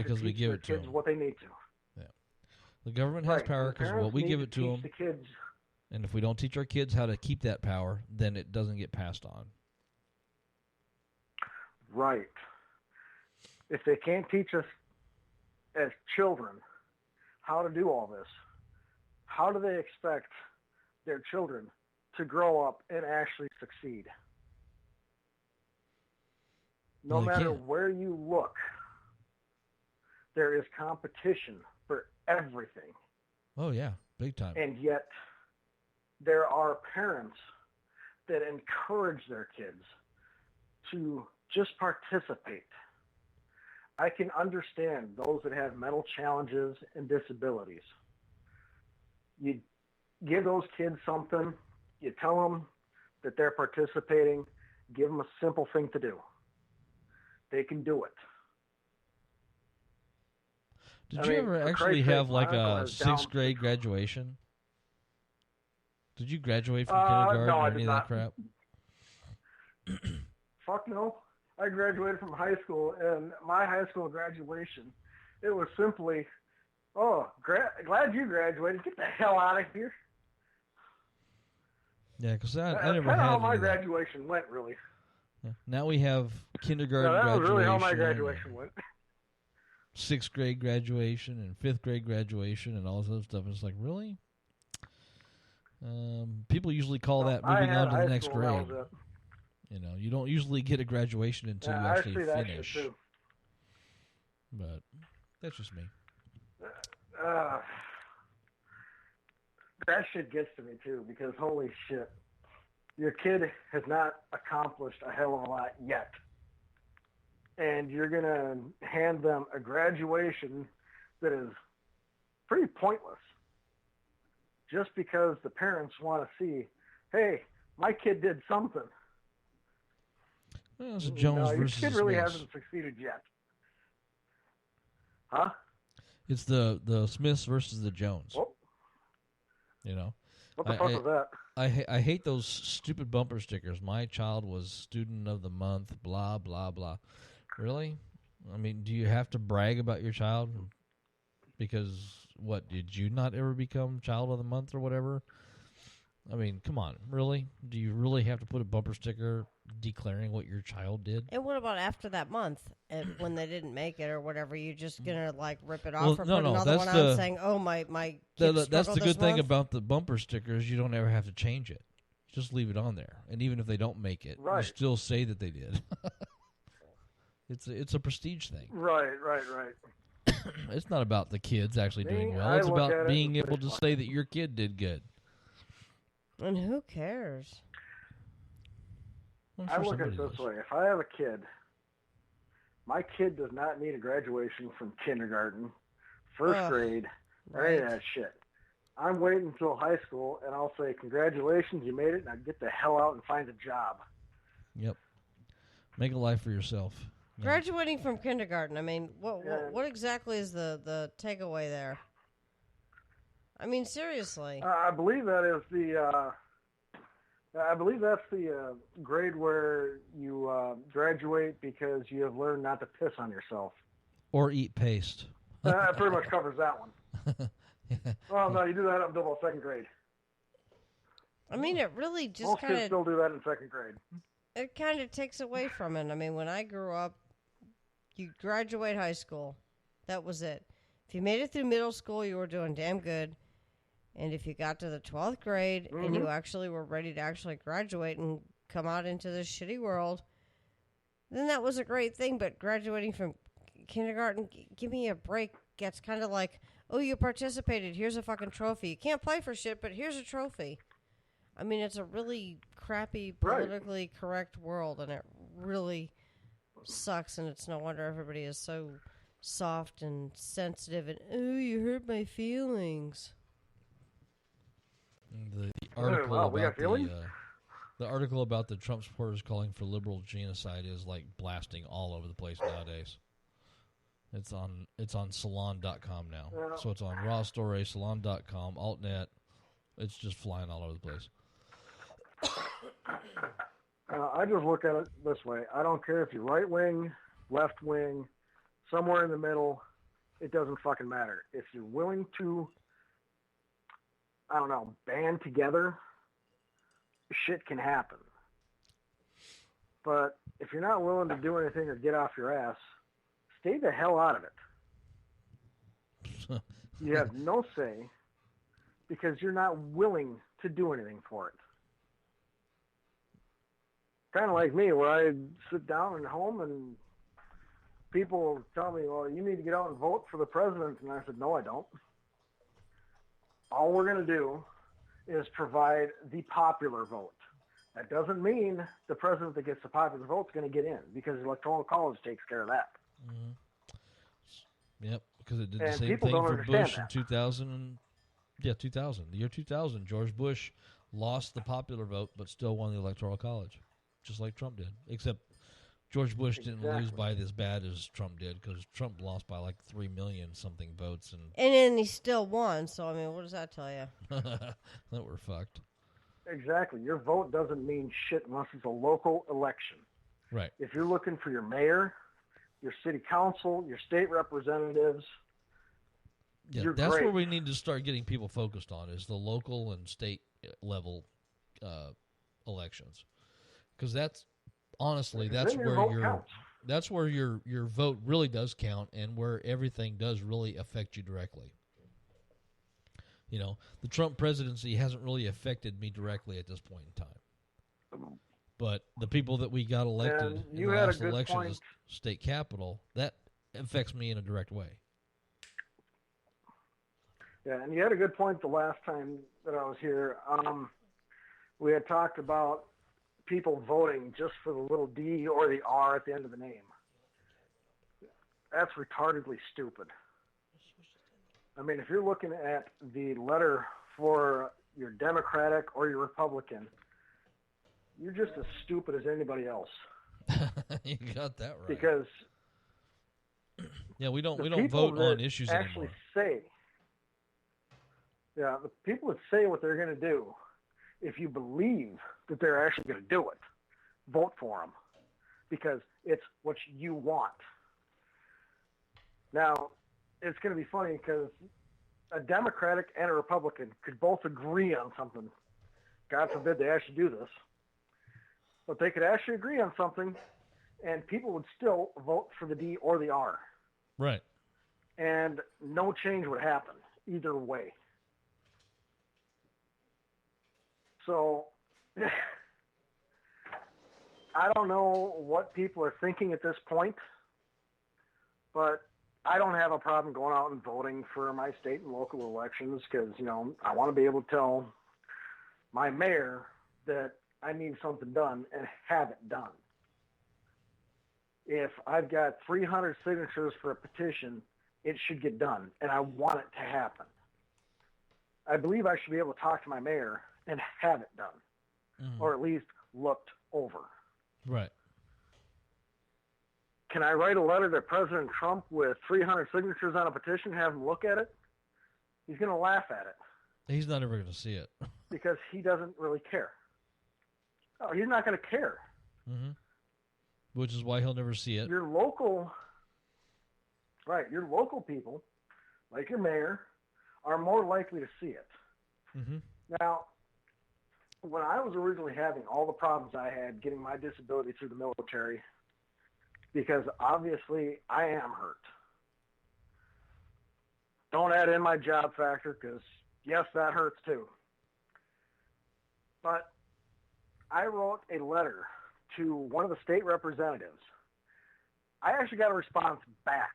because we give it to kids them. what they need to. Yeah. The government has power because we give it to them. The kids. And if we don't teach our kids how to keep that power, then it doesn't get passed on. Right. If they can't teach us as children how to do all this, how do they expect their children to grow up and actually succeed? No matter where you look, there is competition for everything. Oh, yeah, big time. And yet, there are parents that encourage their kids to just participate. I can understand those that have mental challenges and disabilities. You give those kids something, you tell them that they're participating, give them a simple thing to do. They can do it. Did you ever actually have like a sixth grade graduation? Did you graduate from kindergarten no, or I any did of not. that crap? Fuck no. I graduated from high school, and my high school graduation, it was simply, glad you graduated. Get the hell out of here. Yeah, because I never had That's kind of how my any of that. graduation went, really. Yeah. Now we have kindergarten that graduation. was really how my graduation went. Sixth grade graduation and fifth grade graduation and all this other stuff. It's like, really? People usually call that moving on to the next grade. You know, you don't usually get a graduation until you actually finish. That too. But that's just me. That shit gets to me too, because holy shit, your kid has not accomplished a hell of a lot yet. And you're going to hand them a graduation that is pretty pointless just because the parents want to see, hey, my kid did something. Well, it's a Jones versus your kid really Smiths. hasn't succeeded yet. Huh? It's the Smiths versus the Jones. Oh. You know? What the fuck was that? I hate those stupid bumper stickers. My child was student of the month, blah, blah, blah. Really? I mean, do you have to brag about your child? Because, what, did you not ever become child of the month or whatever? I mean, come on, really? Do you really have to put a bumper sticker declaring what your child did? And what about after that month, when they didn't make it or whatever? You just gonna like rip it off or put another one on saying, "Oh, my kid that's the good thing month? about the bumper stickers. You don't ever have to change it. Just leave it on there, and even if they don't make it, you still say that they did. It's a prestige thing. Right. It's not about the kids actually doing well. It's about being able to say that your kid did good. And who cares? I look at it this way. If I have a kid, my kid does not need a graduation from kindergarten, first grade, or any of that shit. I'm waiting until high school, and I'll say, congratulations, you made it, now get the hell out and find a job. Yep. Make a life for yourself. Yeah. Graduating from kindergarten, I mean, what exactly is the takeaway there? I mean, seriously. I believe that is that's the grade where you graduate because you have learned not to piss on yourself. Or eat paste. That pretty much covers that one. Well, no, you do that up until about second grade. I mean, it really just most kids still do that in second grade. It kind of takes away from it. I mean, when I grew up, you graduate high school. That was it. If you made it through middle school, you were doing damn good. And if you got to the 12th grade and you actually were ready to actually graduate and come out into this shitty world, then that was a great thing. But graduating from kindergarten, give me a break, gets kind of like, oh, you participated. Here's a fucking trophy. You can't play for shit, but here's a trophy. I mean, it's a really crappy, politically correct world, and it really sucks, and it's no wonder everybody is so soft and sensitive and, oh, you hurt my feelings. The article the article about the Trump supporters calling for liberal genocide is like blasting all over the place nowadays. It's on Salon.com now. So it's on Raw Story, Salon.com, AltNet. It's just flying all over the place. I just look at it this way. I don't care if you're right wing, left wing, somewhere in the middle. it doesn't fucking matter. If you're willing to, I don't know, band together, shit can happen. But if you're not willing to do anything or get off your ass, stay the hell out of it. You have no say because you're not willing to do anything for it. Kind of like me, where I sit down at home and people tell me, well, you need to get out and vote for the president. And I said, no, I don't. All we're going to do is provide the popular vote. That doesn't mean the president that gets the popular vote is going to get in, because the Electoral College takes care of that. Mm-hmm. Yep, because it did and the same thing for Bush in 2000. Yeah, 2000. The year 2000, George Bush lost the popular vote, but still won the Electoral College, just like Trump did. Except George Bush didn't lose by as bad as Trump did, because Trump lost by like 3 million something votes, and then he still won. So I mean, what does that tell you? that we're fucked. Exactly. Your vote doesn't mean shit unless it's a local election. Right. If you're looking for your mayor, your city council, your state representatives, yeah, that's great. where we need to start getting people focused on, is the local and state level elections, because that's honestly that's where your vote really does count, and where everything does really affect you directly. You know, the Trump presidency hasn't really affected me directly at this point in time. But the people that we got elected in the last election, the state capitol, that affects me in a direct way. Yeah, and you had a good point the last time that I was here. We had talked about people voting just for the little D or the R at the end of the name. That's retardedly stupid. I mean, if you're looking at the letter for your Democratic or your Republican, you're just as stupid as anybody else. You got that right. Because we don't vote on issues actually anymore. The people that say what they're going to do, if you believe that they're actually going to do it, vote for them, because it's what you want. Now, it's going to be funny because a Democratic and a Republican could both agree on something. God forbid they actually do this. But they could actually agree on something, and people would still vote for the D or the R. Right. And no change would happen either way. So I don't know what people are thinking at this point, but I don't have a problem going out and voting for my state and local elections because, I want to be able to tell my mayor that I need something done and have it done. If I've got 300 signatures for a petition, it should get done, and I want it to happen. I believe I should be able to talk to my mayor and have it done, or at least looked over. Right. Can I write a letter to President Trump with 300 signatures on a petition, have him look at it? He's going to laugh at it. He's not ever going to see it. Because he doesn't really care. Oh, he's not going to care. Mm-hmm. Which is why he'll never see it. Your local people, like your mayor, are more likely to see it. Mm-hmm. Now, when I was originally having all the problems I had getting my disability through the military, because obviously I am hurt. Don't add in my job factor because, yes, that hurts too. But I wrote a letter to one of the state representatives. I actually got a response back.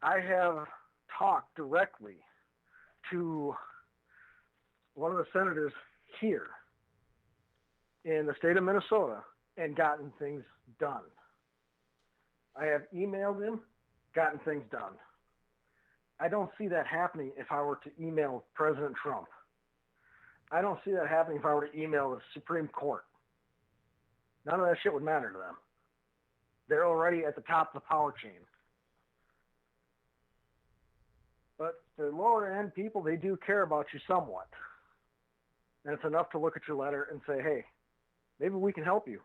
I have talked directly to one of the senators here in the state of Minnesota and gotten things done. I have emailed him, gotten things done. I don't see that happening if I were to email President Trump. I don't see that happening if I were to email the Supreme Court. None of that shit would matter to them. They're already at the top of the power chain. But the lower end people, they do care about you somewhat. And it's enough to look at your letter and say, hey, maybe we can help you.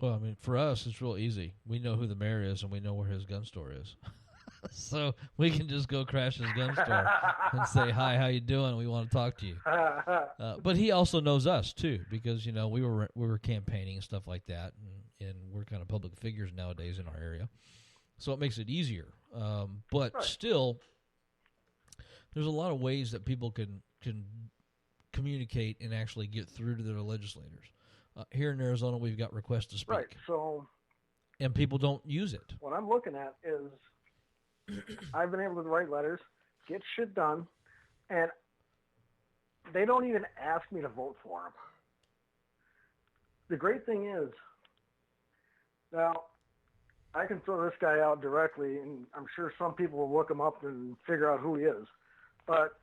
Well, I mean, for us, it's real easy. We know who the mayor is, and we know where his gun store is. So we can just go crash his gun store and say, "Hi, how you doing? We want to talk to you." But he also knows us too, because we were campaigning and stuff like that, and we're kind of public figures nowadays in our area, so it makes it easier. But Right. still, there's a lot of ways that people can communicate and actually get through to their legislators. Here in Arizona, we've got request to speak, Right. So and people don't use it. what I'm looking at is I've been able to write letters, get shit done, and they don't even ask me to vote for them. The great thing is, now, I can throw this guy out directly, and I'm sure some people will look him up and figure out who he is. But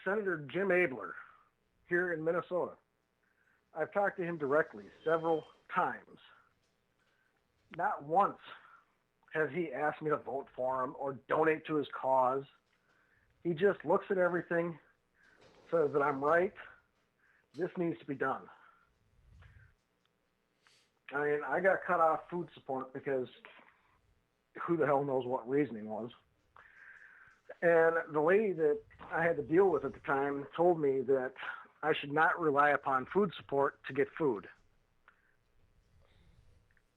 Senator Jim Abler here in Minnesota, I've talked to him directly several times. Not once has he asked me to vote for him or donate to his cause. He just looks at everything, says that I'm right, this needs to be done. I mean, I got cut off food support because who the hell knows what reasoning was. And the lady that I had to deal with at the time told me that I should not rely upon food support to get food.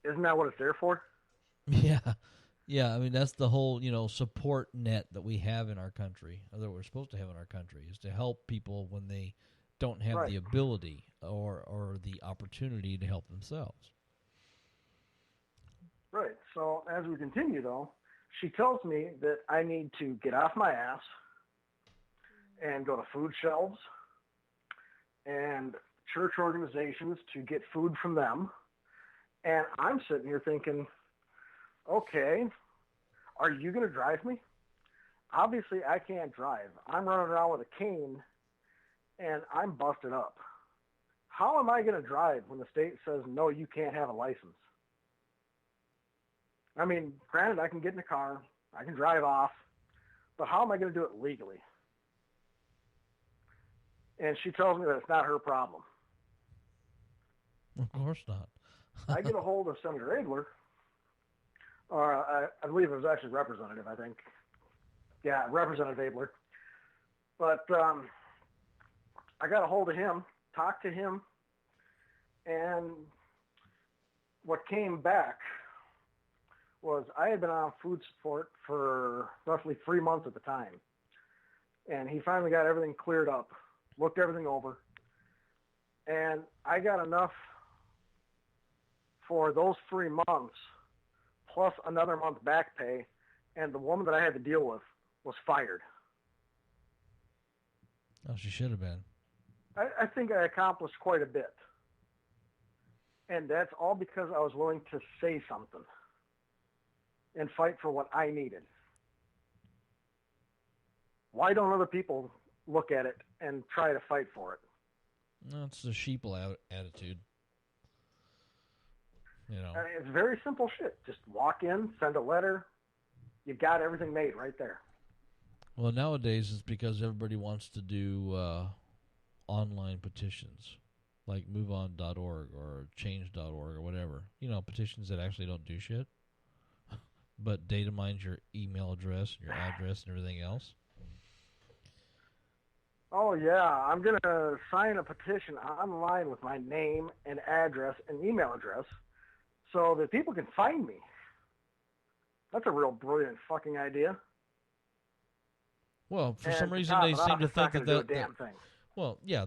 Isn't that what it's there for? Yeah. I mean, that's the whole support net that we have in our country, or that we're supposed to have in our country, is to help people when they don't have the ability or the opportunity to help themselves. Right. So as we continue, though, she tells me that I need to get off my ass and go to food shelves and church organizations to get food from them. And I'm sitting here thinking, okay, are you going to drive me? Obviously, I can't drive. I'm running around with a cane, and I'm busted up. How am I going to drive when the state says, no, you can't have a license? I mean, granted, I can get in the car, I can drive off, but how am I going to do it legally? And she tells me that it's not her problem. Of course not. I get a hold of Senator Abler, or I believe it was actually Representative, I think. Yeah, Representative Abler. But I got a hold of him, talked to him, and what came back was I had been on food support for roughly 3 months at the time. And he finally got everything cleared up, looked everything over, and I got enough for those 3 months, plus another month back pay, and the woman that I had to deal with was fired. Oh, she should have been. I think I accomplished quite a bit. And that's all because I was willing to say something and fight for what I needed. Why don't other people look at it and try to fight for it? No, it's the sheeple attitude. I mean, it's very simple shit. Just walk in, send a letter. You've got everything made right there. Well, nowadays it's because everybody wants to do online petitions, like MoveOn.org or Change.org or whatever. Petitions that actually don't do shit, but data mines your email address, your address, and everything else. Oh, yeah. I'm going to sign a petition online with my name and address and email address so that people can find me. That's a real brilliant fucking idea. Well, for some reason they seem to think that thing. Well, yeah.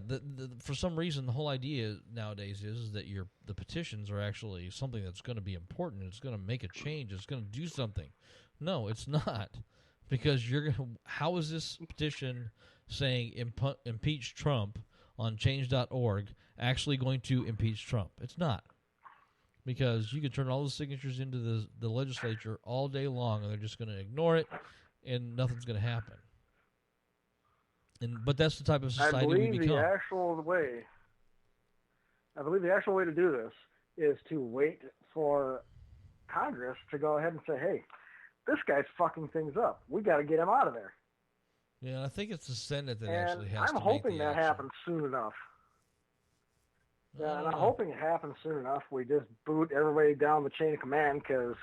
For some reason, the whole idea nowadays is that the petitions are actually something that's going to be important. It's going to make a change. It's going to do something. No, it's not, because you're going to. How is this petition saying impeach Trump on Change.org actually going to impeach Trump? It's not, because you can turn all the signatures into the legislature all day long, and they're just going to ignore it, and nothing's going to happen. But that's the type of society we become. I believe the actual way to do this is to wait for Congress to go ahead and say, hey, this guy's fucking things up. We got to get him out of there. Yeah, I think it's the Senate that actually has to make the action. I'm hoping that happens soon enough. Yeah, and don't I'm know. hoping it happens soon enough. We just boot everybody down the chain of command because